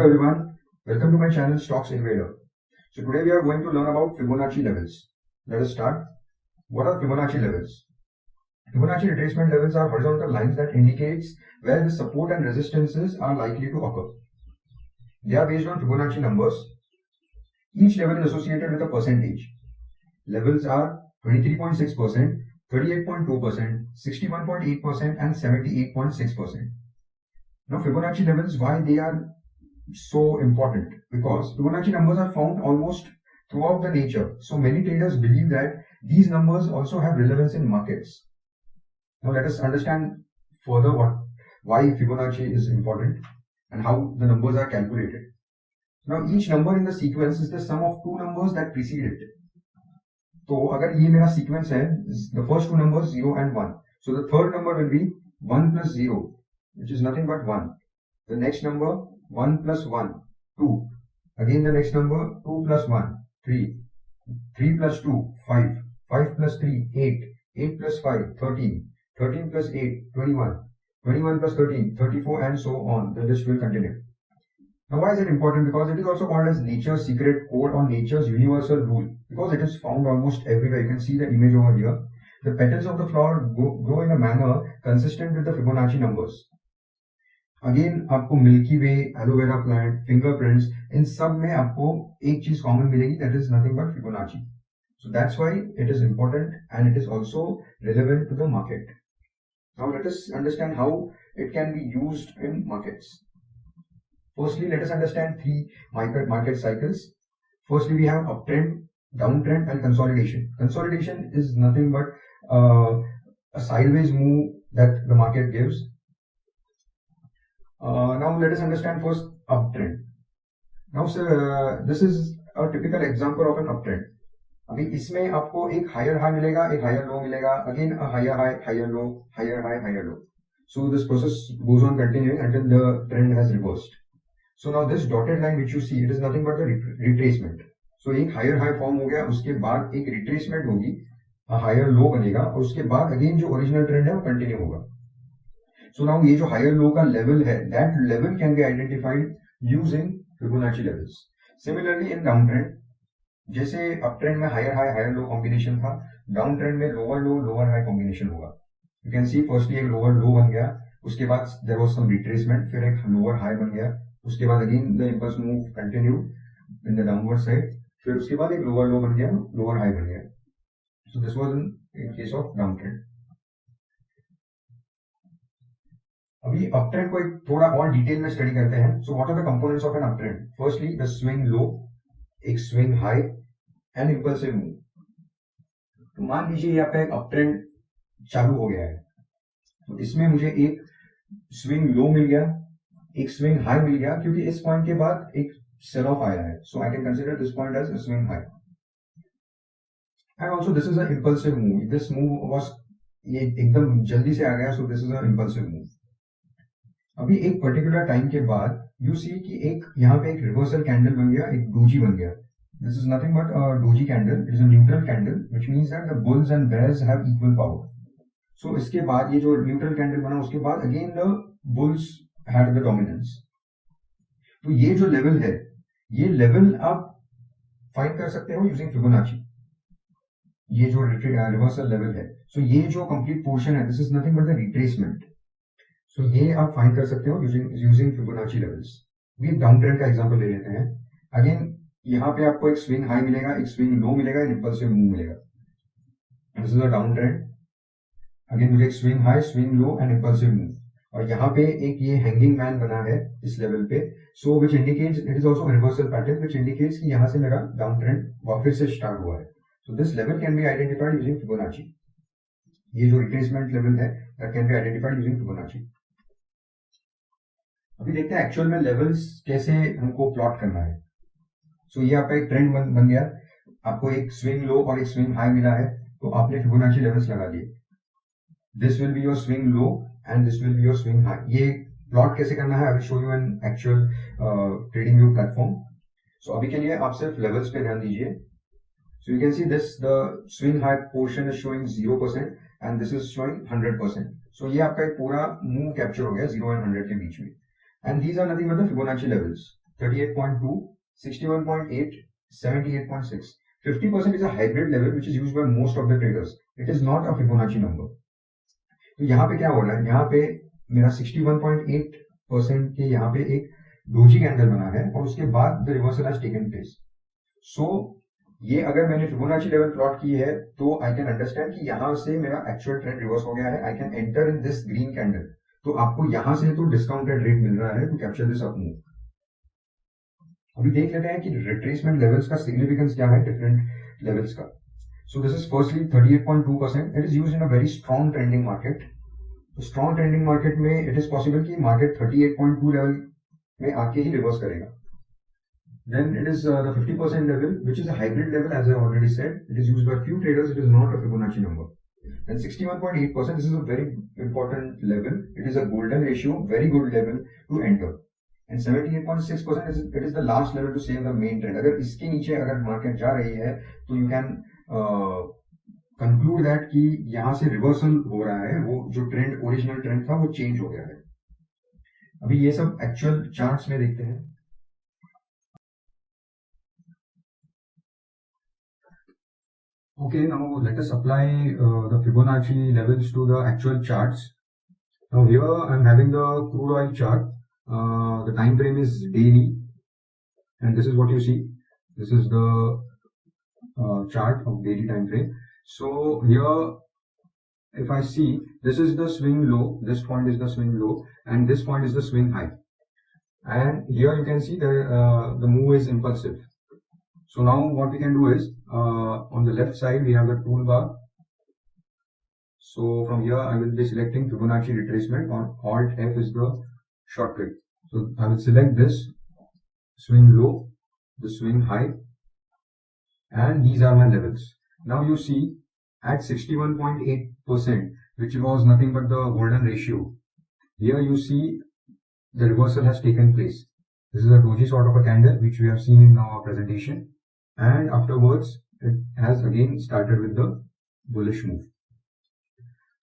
Hello everyone, welcome to my channel Stocks Invader. So today we are going to learn about Fibonacci levels. Let us start. What are Fibonacci levels? Fibonacci retracement levels are horizontal lines that indicates where the support and resistances are likely to occur. They are based on Fibonacci numbers. Each level is associated with a percentage. Levels are 23.6%, 38.2%, 61.8% and 78.6%. Now Fibonacci levels, why they are so important? Because Fibonacci numbers are found almost throughout the nature. So many traders believe that these numbers also have relevance in markets. Now let us understand further why Fibonacci is important and how the numbers are calculated. Now each number in the sequence is the sum of two numbers that precede it. So अगर ये मेरा sequence है, the first two numbers 0 and 1. So the third number will be 1 plus 0, which is nothing but 1. The next number 1 plus 1, 2. Again the next number 2 plus 1, 3. 3 plus 2, 5. 5 plus 3, 8. 8 plus 5, 13. 13 plus 8, 21. 21 plus 13, 34 and so on. The list will continue. Now why is it important? Because it is also called as nature's secret code or nature's universal rule. Because it is found almost everywhere. You can see the image over here. The petals of the flower grow in a manner consistent with the Fibonacci numbers. Again आपको milky वे, aloe vera plant, fingerprints, इन सब में आपको एक चीज common मिलेगी, that is nothing but Fibonacci. So that's why it is important and it is also relevant to the market. Now let us understand how it can be used in markets. Firstly, let us understand three market cycles. Firstly, we have uptrend, downtrend and consolidation. Consolidation is nothing but a sideways move that the market gives. Now let us understand first uptrend. Now sir, this is a typical example of an uptrend. अभी इसमें आपको एक higher high मिलेगा, एक higher low मिलेगा, again a higher high, higher low, higher high, higher low. So this process goes on continuing until the trend has reversed. So now this dotted line which you see, it is nothing but the retracement. So एक higher high form हो गया, उसके बाद एक retracement होगी, a higher low बनेगा और उसके बाद again जो original trend है वो continue होगा. So now ये जो higher low का level है, that level can be identified using Fibonacci levels. Similarly in downtrend, जैसे uptrend में higher high higher low combination था, downtrend में lower low lower high combination होगा. You can see firstly एक lower low बन गया, उसके बाद there was some retracement, फिर एक lower high बन गया, उसके बाद again the impulse move continued in the downward side, फिर उसके बाद एक lower low बन गया, lower high बन गया. So this was in case of downtrend. अभी अपट्रेंड को एक थोड़ा और डिटेल में स्टडी करते हैं. So what are the components of an uptrend? Firstly the swing low, एक swing high and impulsive move. तो मान लीजिए यहाँ पे एक अपट्रेंड चालू हो गया है, तो इसमें मुझे एक स्विंग लो मिल गया, एक स्विंग हाई मिल गया, क्योंकि इस पॉइंट के बाद एक सेल ऑफ आया है. So I can consider this point as swing high. And also this is a impulsive move. This move was, ये एकदम जल्दी से आ गया, so this is a impulsive move. अभी एक पर्टिकुलर टाइम के बाद यू सी कि एक यहाँ पे एक रिवर्सल कैंडल बन गया, एक डोजी बन गया. This is nothing but a doji candle. It is a neutral candle which means that the bulls and bears have equal power. So इसके बाद ये जो न्यूट्रल कैंडल बना, उसके बाद again the bulls had the dominance. तो ये जो लेवल है, ये लेवल आप फाइंड कर सकते हो यूजिंग फिबोनाची. ये जो रिवर्सल लेवल है, सो ये जो कंप्लीट पोर्शन है, this is nothing but the retracement. So ये आप फाइंड कर सकते हो यूजिंग फिबोनाची लेवल्स. भी डाउन ट्रेंड का एग्जांपल ले लेते हैं. अगेन यहाँ पे आपको एक स्विंग हाई मिलेगा, एक स्विंग लो मिलेगा, एक इंपल्सिव मूव मिलेगा. This is a down trend. Again मुझे एक swing high, swing low and impulsive move. और यहाँ पे एक ये हैंगिंग मैन बना है इस लेवल पे. So which indicates it is also reversal pattern which indicates कि यहाँ से मेरा डाउन ट्रेंड वापस से स्टार्ट हुआ है. So this level can be identified using Fibonacci. ये जो रिट्रेसमेंट लेवल है, that can be identified using Fibonacci. अभी देखते हैं एक्चुअल में लेवल्स कैसे हमको प्लॉट करना है. सो ये आपका एक ट्रेंड बन गया, आपको एक स्विंग लो और एक स्विंग हाई मिला है, तो आपने फिबोनाची लेवल्स लगा दिए. This will be your swing low and this will be your swing high. ये प्लॉट कैसे करना है, I will show you an actual trading view platform. So अभी के लिए आप सिर्फ लेवल्स पे ध्यान दीजिए. So you can see this, the swing high portion is showing 0% and this is showing 100%. So ये आपका एक पूरा मूव कैप्चर हो गया 0 एंड 100 के बीच में. And these are nothing but the Fibonacci levels. 38.2, 61.8, 78.6. 50% is a hybrid level which is used by most of the traders. It is not a Fibonacci number. तो यहाँ पे क्या हो रहा है, यहाँ पे मेरा 61.8% के यहाँ पे एक डोजी कैंडल बना है और उसके बाद the reversal has taken place. So ये अगर मैंने फिबोनाची लेवल प्लॉट की है तो आई कैन अंडरस्टैंड कि यहाँ से मेरा एक्चुअल ट्रेंड रिवर्स हो गया है. I can enter in this green candle. तो आपको यहाँ से तो डिस्काउंटेड रेट मिल रहा है to capture this up move. अभी देख लेते हैं कि रिट्रेसमेंट लेवल्स का सिग्निफिकेंस क्या है डिफरेंट लेवल्स का. सो this is firstly 38.2%. It is used in a very strong trending market. Strong trending market में इट इज पॉसिबल कि मार्केट 38.2 लेवल में आके ही रिवर्स करेगा. Then it is the 50% level, which is a hybrid level, as I already said. It is used by few traders. It is not a Fibonacci number. Then 61.8%. This is a very important level. It is a golden ratio, very good level to enter. And 78.6% it is the last level to save the main trend. अगर इसके नीचे अगर market जा रही है तो you can conclude that कि यहाँ से रिवर्सल हो रहा है. वो जो ट्रेंड ओरिजिनल ट्रेंड था वो चेंज हो गया है. अभी ये सब एक्चुअल चार्ट्स में देखते हैं. Okay, now let us apply the Fibonacci levels to the actual charts. Now here I am having the crude oil chart. The time frame is daily, and this is what you see. This is the chart of daily time frame. So here, if I see, this is the swing low. This point is the swing low, and this point is the swing high. And here you can see the move is impulsive. So now what we can do is, on the left side we have the toolbar. So from here I will be selecting Fibonacci retracement. On Alt F is the shortcut. So I will select this swing low, the swing high, and these are my levels. Now you see at 61.8%, which was nothing but the golden ratio, here you see the reversal has taken place. This is a doji sort of a candle which we have seen in our presentation. And afterwards it has again started with the bullish move.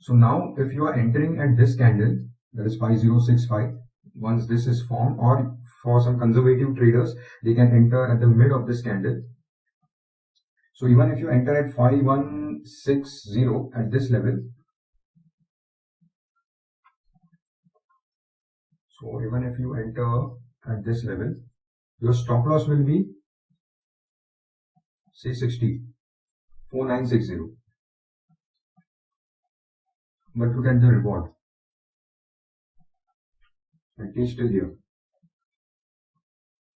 So now if you are entering at this candle, that is 5065, once this is formed, or for some conservative traders they can enter at the mid of this candle. So even if you enter at 5160 at this level, so even if you enter at this level, your stop loss will be say 4960. But look at the reward. It is still here.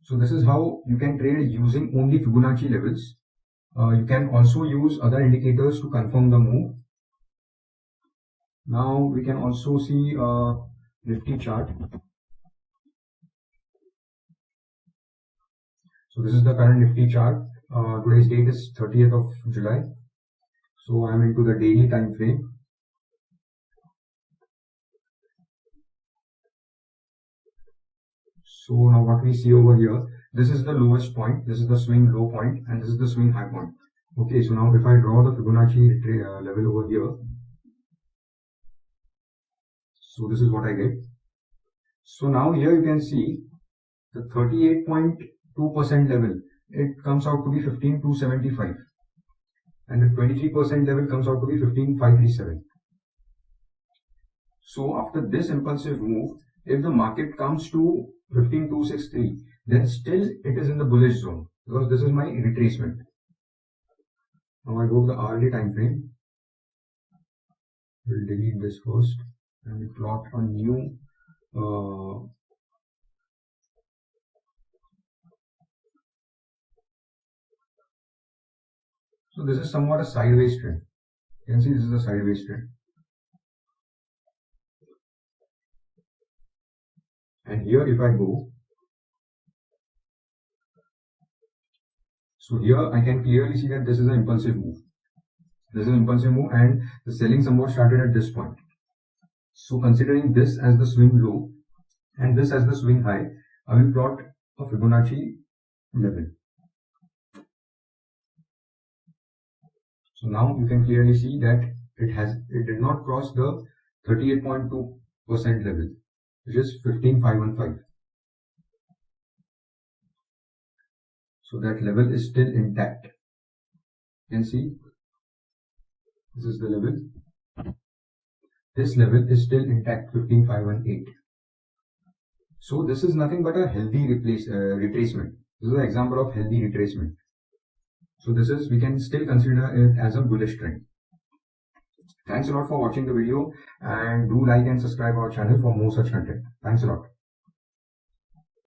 So this is how you can trade using only Fibonacci levels. You can also use other indicators to confirm the move. Now we can also see Nifty chart. So this is the current Nifty chart. Today's date is 30th of July. So I am into the daily time frame. So now what we see over here, this is the lowest point, this is the swing low point, and this is the swing high point. Okay, so now if I draw the Fibonacci level over here, so this is what I get. So now here you can see the 38.2% level, it comes out to be 15,275, and the 23% level comes out to be 15,537. So after this impulsive move, if the market comes to 15,263, then still it is in the bullish zone, because this is my retracement. Now I go to the hourly time frame. We'll delete this first and we plot a new so this is somewhat a sideways trend. You can see this is a sideways trend. And here if I go, so here I can clearly see that this is an impulsive move. This is an impulsive move, and the selling somewhat started at this point. So considering this as the swing low and this as the swing high, I will plot a Fibonacci level. So now you can clearly see that it did not cross the 38.2% level, which is 15,515. So that level is still intact. You can see this is the level. This level is still intact, 15518. So this is nothing but a healthy retracement. This is an example of healthy retracement. So this is, we can still consider it as a bullish trend. Thanks a lot for watching the video, and do like and subscribe our channel for more such content. Thanks a lot.